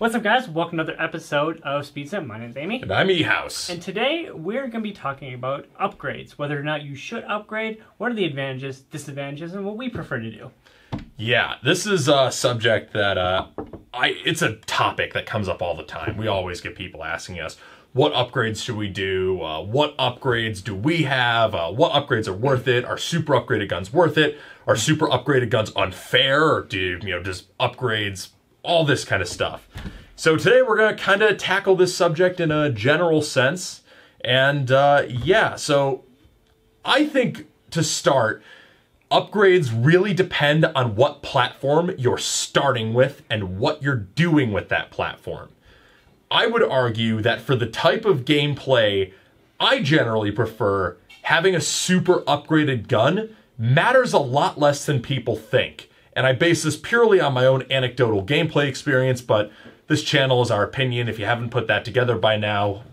What's up, guys? Welcome to another episode of SpeedSim. My name's Amy. And I'm E-House. And today we're going to be talking about upgrades, whether or not you should upgrade, what are the advantages, disadvantages, and what we prefer to do. Yeah, this is a subject that it's a topic that comes up all the time. We always get people asking us, what upgrades should we do? What upgrades do we have? What upgrades are worth it? Are super upgraded guns worth it? Are super upgraded guns unfair? Or do, just upgrades, all this kind of stuff. So today we're going to kind of tackle this subject in a general sense. And yeah, so I think to start, upgrades really depend on what platform you're starting with and what you're doing with that platform. I would argue that for the type of gameplay I generally prefer, having a super upgraded gun matters a lot less than people think. And I base this purely on my own anecdotal gameplay experience, but this channel is our opinion. If you haven't put that together by now,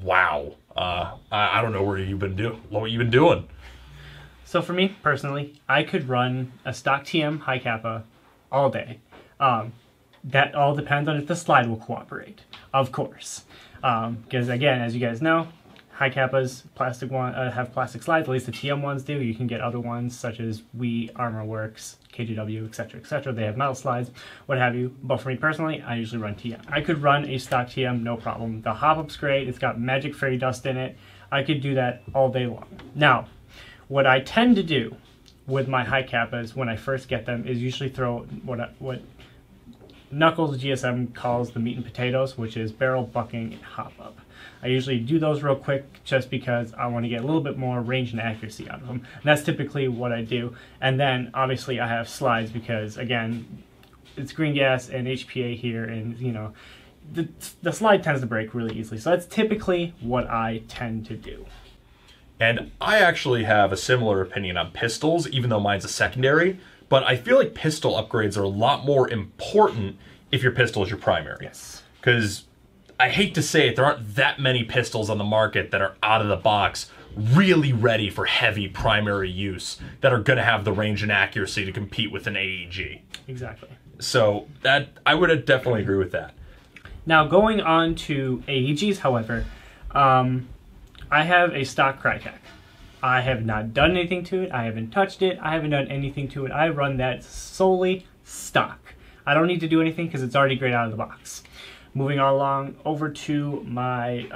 wow. I don't know what you've been doing. So for me, personally, I could run a stock TM high kappa all day. That all depends on if the slide will cooperate, of course. Because again, as you guys know, high kappas have plastic slides, at least the TM ones do. You can get other ones such as ArmorWorks, KGW, etc., etc. They have metal slides, what have you. But for me personally, I usually run TM. I could run a stock TM, no problem. The hop-up's great. It's got magic fairy dust in it. I could do that all day long. Now, what I tend to do with my high kappas when I first get them is usually throw what Knuckles GSM calls the meat and potatoes, which is barrel, bucking, and hop-up. I usually do those real quick just because I want to get a little bit more range and accuracy out of them. And that's typically what I do. And then, obviously, I have slides because, again, it's green gas and HPA here, and, the slide tends to break really easily. So that's typically what I tend to do. And I actually have a similar opinion on pistols, even though mine's a secondary. But I feel like pistol upgrades are a lot more important if your pistol is your primary. Yes. Because I hate to say it, there aren't that many pistols on the market that are out of the box really ready for heavy primary use that are going to have the range and accuracy to compete with an AEG. Exactly. So that I would definitely agree with that. Now, going on to AEGs, however, I have a stock Crytek. I have not done anything to it. I haven't touched it. I haven't done anything to it. I run that solely stock. I don't need to do anything because it's already great out of the box. Moving on along over to my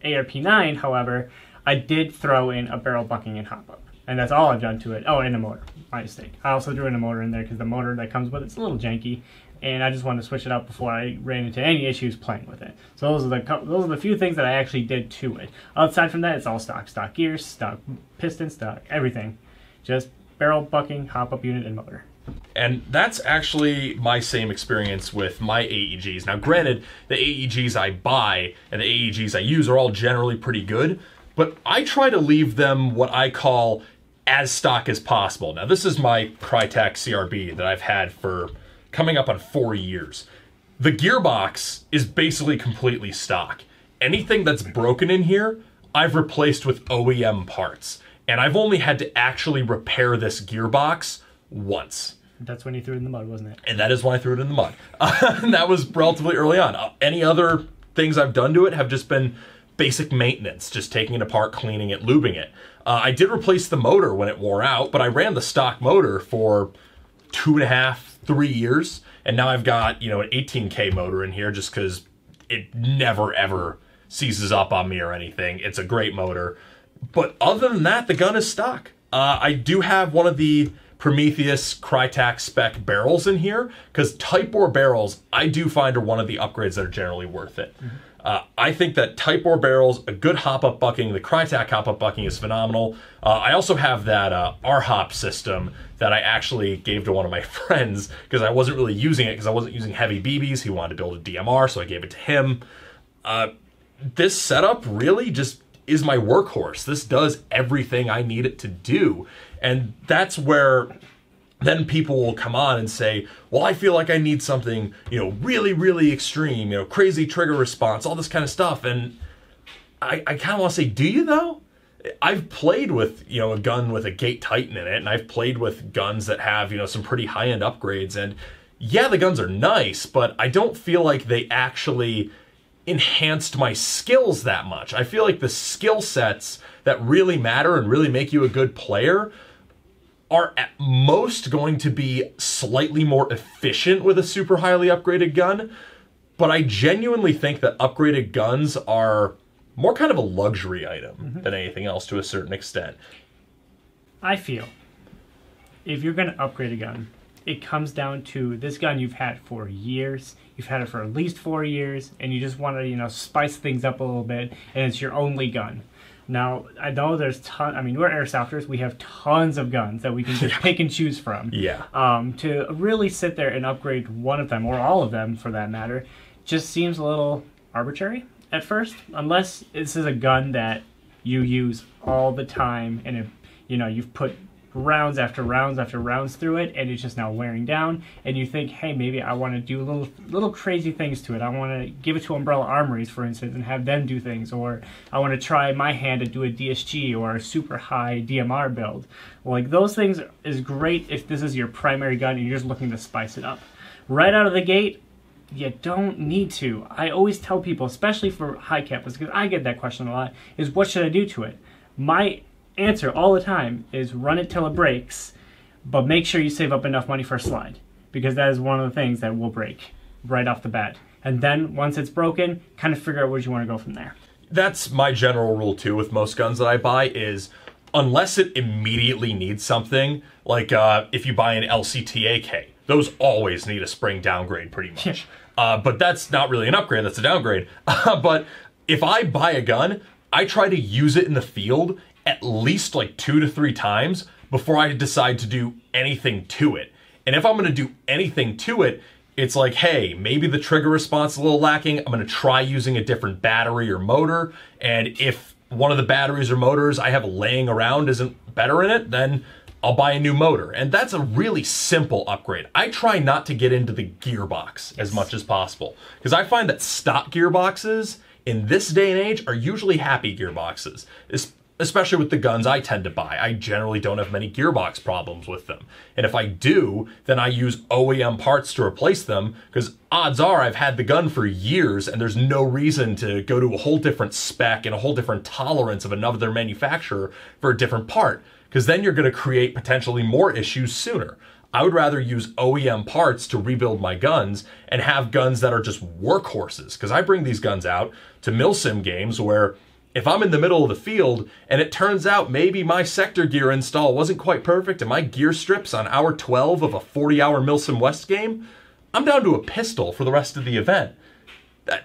ARP9, however, I did throw in a barrel bucking and hop-up. And that's all I've done to it. Oh, and a motor. My mistake. I also threw in a motor in there because the motor that comes with it's a little janky. And I just wanted to switch it up before I ran into any issues playing with it. So those are the few things that I actually did to it. Outside from that, it's all stock gears, stock piston, stock everything. Just barrel, bucking, hop-up unit, and motor. And that's actually my same experience with my AEGs. Now, granted, the AEGs I buy and the AEGs I use are all generally pretty good, but I try to leave them what I call as stock as possible. Now, this is my Crytek CRB that I've had for coming up on 4 years. The gearbox is basically completely stock. Anything that's broken in here, I've replaced with OEM parts. And I've only had to actually repair this gearbox once. That's when you threw it in the mud, wasn't it? And that is when I threw it in the mud. And that was relatively early on. Any other things I've done to it have just been basic maintenance, just taking it apart, cleaning it, lubing it. I did replace the motor when it wore out, but I ran the stock motor for 2.5, 3 years, and now I've got, an 18K motor in here just because it never, ever seizes up on me or anything. It's a great motor. But other than that, the gun is stock. I do have one of the Prometheus Crytek spec barrels in here, because Type bore barrels, I do find are one of the upgrades that are generally worth it. Mm-hmm. I think that Type bore barrels, a good hop-up bucking, the Crytek hop-up bucking is phenomenal. I also have that R-hop system that I actually gave to one of my friends because I wasn't really using it because I wasn't using heavy BBs. He wanted to build a DMR, so I gave it to him. This setup really just is my workhorse. This does everything I need it to do. And that's where then people will come on and say, well, I feel like I need something, really, really extreme, crazy trigger response, all this kind of stuff. And I kind of want to say, do you though? I've played with, a gun with a Gate Titan in it, and I've played with guns that have, some pretty high-end upgrades, and yeah, the guns are nice, but I don't feel like they actually enhanced my skills that much. I feel like the skill sets that really matter and really make you a good player are at most going to be slightly more efficient with a super highly upgraded gun, but I genuinely think that upgraded guns are more kind of a luxury item than anything else to a certain extent. I feel if you're going to upgrade a gun, it comes down to this gun you've had for years. You've had it for at least 4 years, and you just want to, you know, spice things up a little bit, and it's your only gun. Now, I know there's I mean, we're airsofters. We have tons of guns that we can just pick and choose from. Yeah. To really sit there and upgrade one of them, or all of them for that matter, just seems a little arbitrary at first, unless this is a gun that you use all the time, and it, you know, you've put rounds after rounds after rounds through it, and it's just now wearing down, and you think, hey, maybe I want to do little crazy things to it. I want to give it to Umbrella Armories, for instance, and have them do things, or I want to try my hand to do a DSG or a super high DMR build. Like, those things is great if this is your primary gun and you're just looking to spice it up. Right out of the gate, you don't need to. I always tell people, especially for high capas, because I get that question a lot, is what should I do to it? My answer all the time is run it till it breaks, but make sure you save up enough money for a slide, because that is one of the things that will break right off the bat. And then once it's broken, kind of figure out where you want to go from there. That's my general rule too with most guns that I buy is unless it immediately needs something, like if you buy an LCT-AK, those always need a spring downgrade pretty much. But that's not really an upgrade, that's a downgrade. But if I buy a gun, I try to use it in the field at least like 2 to 3 times before I decide to do anything to it. And if I'm going to do anything to it, it's like, hey, maybe the trigger response is a little lacking. I'm going to try using a different battery or motor. And if one of the batteries or motors I have laying around isn't better in it, then I'll buy a new motor. And that's a really simple upgrade. I try not to get into the gearbox as much as possible, because I find that stock gearboxes in this day and age are usually happy gearboxes, especially with the guns I tend to buy. I generally don't have many gearbox problems with them. And if I do, then I use OEM parts to replace them, because odds are I've had the gun for years and there's no reason to go to a whole different spec and a whole different tolerance of another manufacturer for a different part, because then you're going to create potentially more issues sooner. I would rather use OEM parts to rebuild my guns and have guns that are just workhorses, because I bring these guns out to milsim games where if I'm in the middle of the field and it turns out maybe my sector gear install wasn't quite perfect and my gear strips on hour 12 of a 40-hour Milsim West game, I'm down to a pistol for the rest of the event.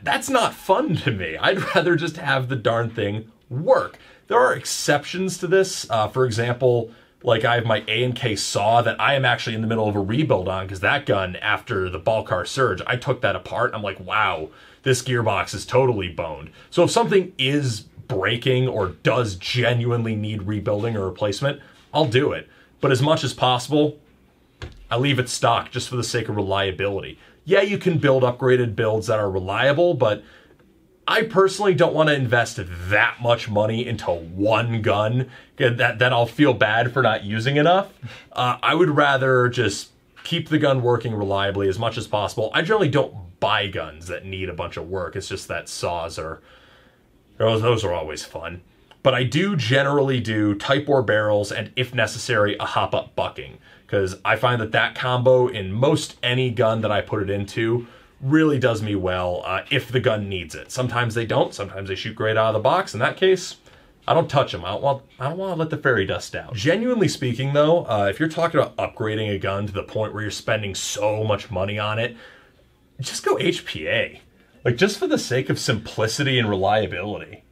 That's not fun to me. I'd rather just have the darn thing work. There are exceptions to this. For example, like I have my A&K saw that I am actually in the middle of a rebuild on, because that gun, after the Balcar Surge, I took that apart. I'm like, wow, this gearbox is totally boned. So if something is breaking or does genuinely need rebuilding or replacement, I'll do it. But as much as possible, I leave it stock just for the sake of reliability. Yeah, you can build upgraded builds that are reliable, but I personally don't want to invest that much money into one gun that I'll feel bad for not using enough. I would rather just keep the gun working reliably as much as possible. I generally don't buy guns that need a bunch of work. It's just that saws are... those are always fun. But I do generally do Type bore barrels and, if necessary, a hop-up bucking, because I find that combo in most any gun that I put it into really does me well if the gun needs it. Sometimes they don't. Sometimes they shoot great out of the box. In that case, I don't touch them. I don't want to let the fairy dust out. Genuinely speaking, though, if you're talking about upgrading a gun to the point where you're spending so much money on it, just go HPA. Like, just for the sake of simplicity and reliability.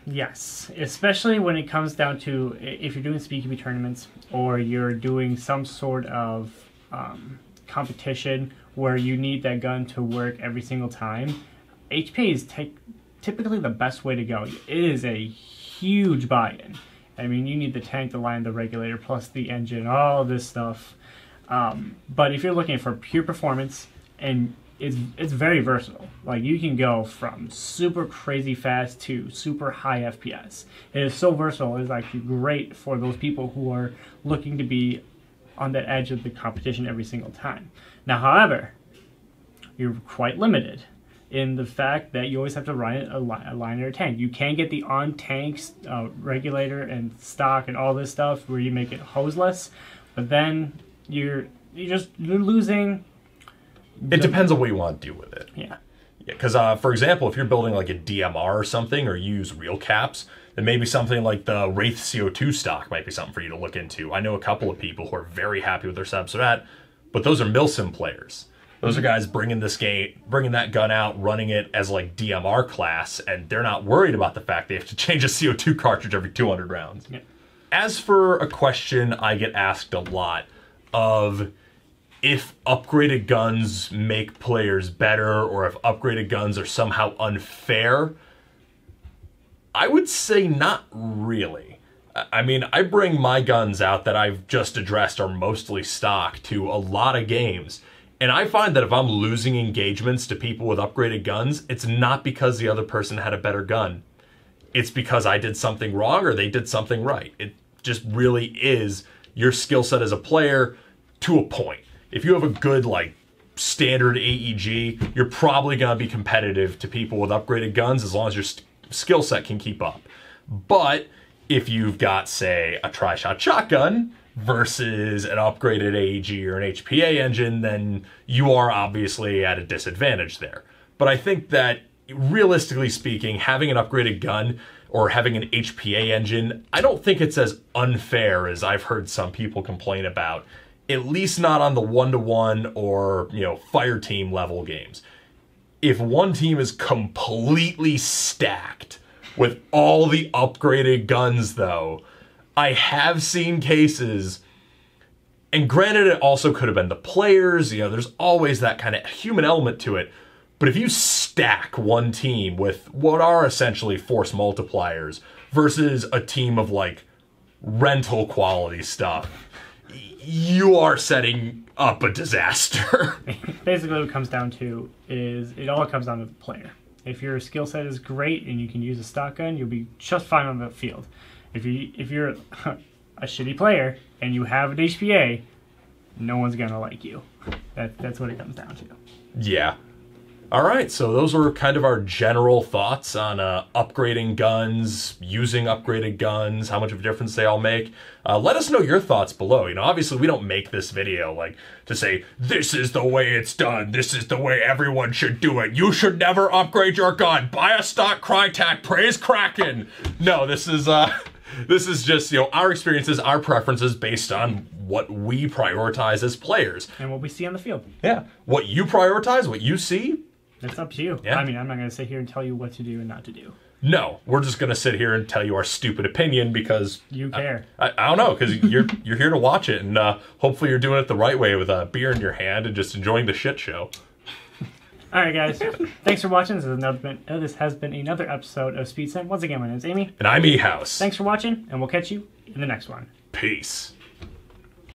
Yes, especially when it comes down to if you're doing speakeasy tournaments or you're doing some sort of competition where you need that gun to work every single time. HPA is typically the best way to go. It is a huge buy-in. I mean, you need the tank, the line, the regulator, plus the engine, all this stuff. But if you're looking for pure performance, and it's very versatile. Like, you can go from super crazy fast to super high FPS. It is so versatile. It's actually great for those people who are looking to be on that edge of the competition every single time. Now, however, you're quite limited in the fact that you always have to run a line or a tank. You can get the on-tanks regulator and stock and all this stuff where you make it hoseless, but then you're losing. It depends on what you want to do with it. Yeah. Because, for example, if you're building like a DMR or something, or use real caps, then maybe something like the Wraith CO2 stock might be something for you to look into. I know a couple of people who are very happy with their setups for that, but those are milsim players. Those are guys bringing that gun out, running it as like DMR class, and they're not worried about the fact they have to change a CO2 cartridge every 200 rounds. Yeah. As for a question I get asked a lot of if upgraded guns make players better or if upgraded guns are somehow unfair, I would say not really. I mean, I bring my guns out that I've just addressed are mostly stock to a lot of games. And I find that if I'm losing engagements to people with upgraded guns, it's not because the other person had a better gun. It's because I did something wrong or they did something right. It just really is your skill set as a player to a point. If you have a good, like, standard AEG, you're probably going to be competitive to people with upgraded guns as long as your skill set can keep up. But if you've got, say, a tri-shot shotgun versus an upgraded AEG or an HPA engine, then you are obviously at a disadvantage there. But I think that, realistically speaking, having an upgraded gun or having an HPA engine, I don't think it's as unfair as I've heard some people complain about, at least not on the 1-to-1 or, fire team level games. If one team is completely stacked with all the upgraded guns, though, I have seen cases, and granted it also could have been the players, there's always that kind of human element to it, but if you stack one team with what are essentially force multipliers versus a team of, like, rental quality stuff, you are setting up a disaster. Basically what it comes down to is it all comes down to the player. If your skill set is great and you can use a stock gun, you'll be just fine on the field. If you're a shitty player and you have an HPA, no one's gonna like you. That's what it comes down to. Yeah. All right, so those were kind of our general thoughts on upgrading guns, using upgraded guns, how much of a difference they all make. Let us know your thoughts below. Obviously we don't make this video like to say, this is the way it's done, this is the way everyone should do it, you should never upgrade your gun, buy a stock Crytek, praise Kraken. No, this is just, our experiences, our preferences based on what we prioritize as players. And what we see on the field. Yeah, what you prioritize, what you see, it's up to you. Yeah. I mean, I'm not going to sit here and tell you what to do and not to do. No, we're just going to sit here and tell you our stupid opinion because... You care. I don't know, because you're here to watch it, and hopefully you're doing it the right way with a beer in your hand and just enjoying the shit show. All right, guys. Thanks for watching. This has been another episode of SpeedSim. Once again, my name is Amy. And I'm E-House. Thanks for watching, and we'll catch you in the next one. Peace.